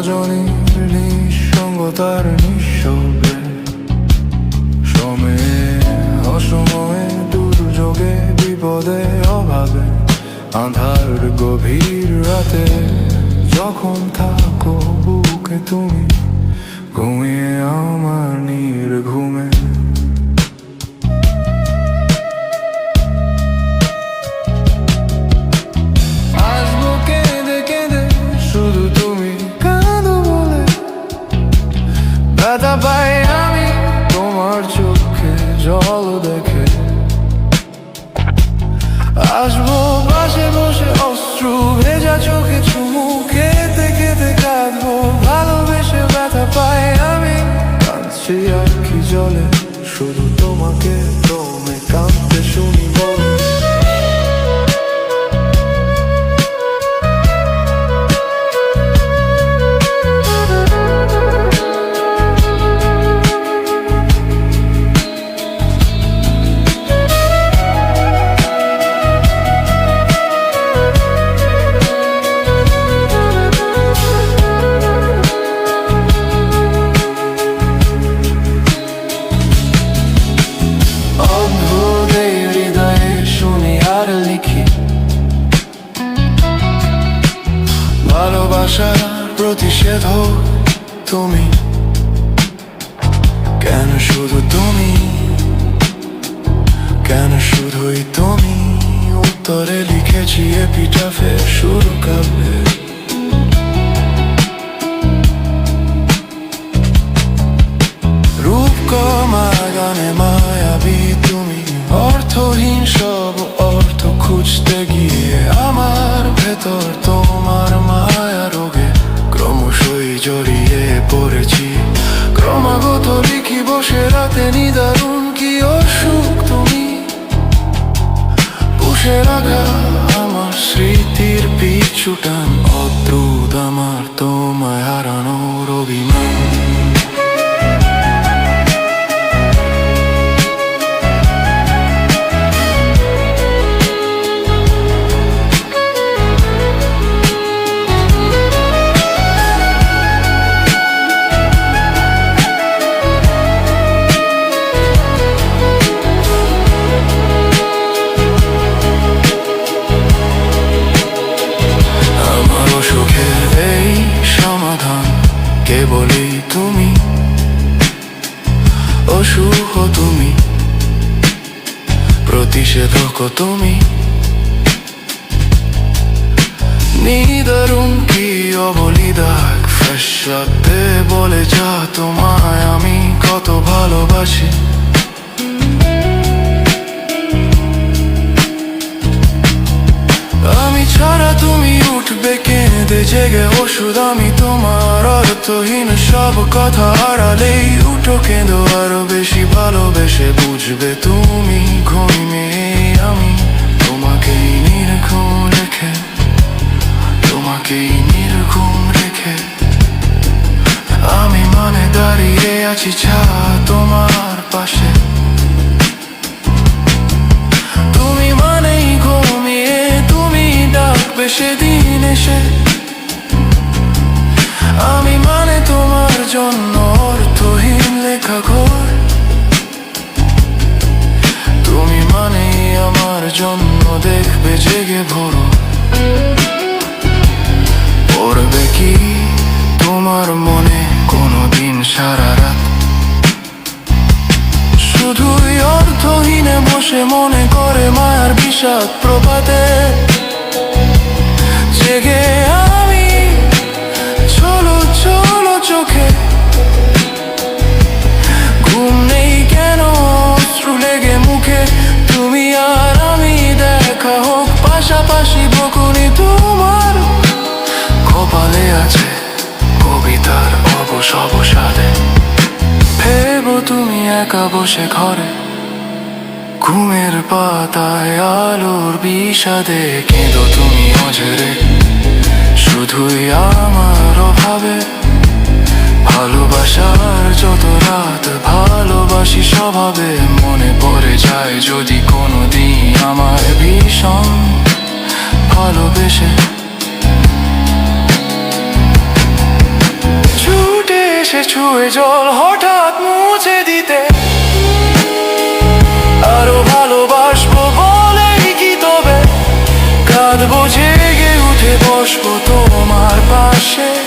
রজনীর নিঃসঙ্গতার নিঃশব্দে, সময়ে অসময়ে দুর্যোগে বিপদে অভাবে, আঁধার গভীর রাতে যখন থাকো বুকে তুমি ঘুমিয়ে আমার নির্ঘুমে। আসবো কেঁদে কেঁদে শুধু তুমি কাঁদো বলে, ব্যথা পাই আমি তোমার চোখে জল দেখে। আসবো পাশে বসে অশ্রু ভেজা চোখে চুমু খেতে খেতে কাঁদবো ভালোবেসে। ব্যথা পাই আমি কাঁদছি আঁখি জলে, শুধু তোমাকে দমে কাঁদতে শুনি বলে। ভালোবাসার প্রতিষেধক তুমি, কেন শুধু তুমি, কেন শুধুই তুমি? উত্তরে লিখেছি এপিটাফে শুরু কাব্যে। রূপকমার গানে মায়াবী তুমি, অর্থহীন সব অর্থ খুঁজতে গিয়ে আমার ভেতর তোমার মায়া রোগে ক্রমশই জড়িয়ে পড়েছি। ক্রমাগত লিখি বসে রাতে নিদারুণ কি অসুখ তুমি, পুষে রাখা আমার স্মৃতির পিছুটান, অদ্ভুত আমার তোমায় হারানোর অভিমান। কেবলই তুমি, অসুখ তুমি, প্রতিষেধক তুমি, নিদারুণ কি অবলিদাগ ফ্যাসাতে বলে যা তোমায় আমি কত ভালোবাসি। আমি ছাড়া তুমি উঠবে কেঁদে জেগে ওষুধ আমি তোমার, অর্থহীন সব কথা আড়ালেই উঠো কেঁদো আরো বেশি ভালোবেসে। বুঝবে তুমি ঘুমিয়ে আমি তোমাকেই নির্ঘুম রেখে, তোমাকেই নির্ঘুম রেখে। আমি মানে দাঁড়িয়ে আছি ছা তোমার পাশে, তুমি মানেই ঘুমিয়ে তুমি ডাকবে সেদিন এসে। আমি মানে তোমার জন্য অর্থহীন লেখা ঘর, তুমি মানেই আমার জন্য দেখবে জেগে ভোর। পড়বে কি তোমার মনে কোনোদিন সারা রাত, শুধুই অর্থহীনে বসে মনে করে মায়ার বিষাদ প্রভাতে। জেগে আমি চলো চলো চোখে, ঘুম নেই কেন অশ্রু লেগে মুখে। তুমি আর আমি দেখা হোক পাশাপাশি, বকুনি তোমার কপালে আছে কবিতার অবসাদে। ভেবো তুমি একা বসে ঘরে, ঘুমের পাতায় আলোর বিষাদে কেঁদো তুমি অঝরে, শুধুই আমার অভাবে। ভালোবাসার যত রাত ভালোবাসি স্বভাবে, মনে পড়ে যায় যদি কোনোদিন আমার ভীষণ ভালোবেসে। এসে ছুঁয়ে জল হঠাৎ মুছে দিতে, আরো ভালোবাসবো বলেই কি তবে কাঁদবো জেগে উঠে বসবো তোমার পাশে।